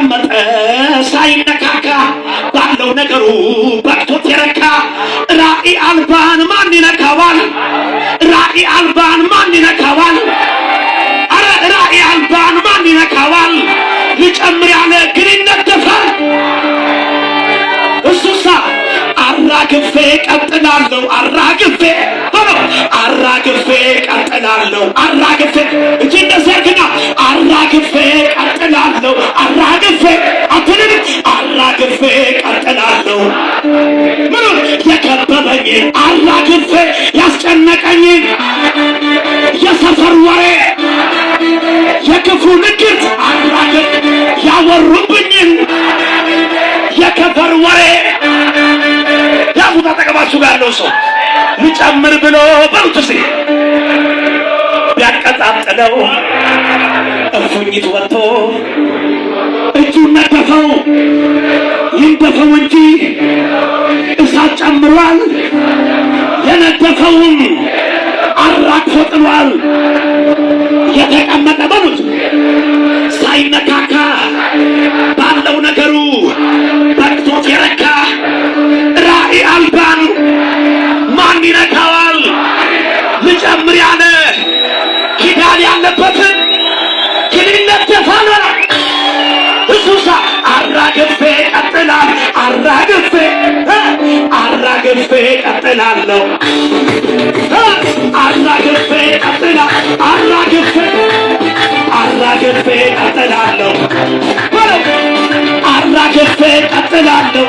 የተቀመጠ ሳይነካካ ባለው ነገሩ በቅቶት የረካ ራእይ አልባን ማን ይነካዋል? ራእይ አልባን ማን ይነካዋል? አረ ራእይ አልባን ማን ይነካዋል? ሊጨምር ያለ ግን ይነደፋል። እሱሳ አራግፌ ቀጥላለሁ አራግፌ አራግፌ ቀጥላለሁ አራግፌ እጅ እንደሰርግና አራግፌ ቀጥላለሁ አራግፌ አትንም አራግፌ ቀጥላለሁ ምኑን የከበበኝ አራግፌ ያስጨነቀኝ የሰፈር ወሬ የክፉ ንግርት አራግፌ ያወሩብኝን የከፈር ወሬ ያቡታ ተቀባችሁ ጋር ያለው ሰው ሊጨምር ብሎ በሉት እስቲ ቢያቀጣጥለው እፉኝት ወጥቶ እጁን ነደፈው ይንደፈው እንጂ እሳት ጨምሯል። የነደፈውን አራግፎ ጥሏል። የተቀመጠ በሉት ሳይነካካ ባለው ነገሩ በቅቶት የረካ ራእይ አልባን ማን ይነካዋል? ልጨምር ያለ ኪዳን ያለበትን ግን ይነደፋል። እሱሳ አራግፌ ቀጥላል አራግፌ ቀጥላለሁ አራግፌ ቀጥላለሁ አራግፌ ቀጥላለሁ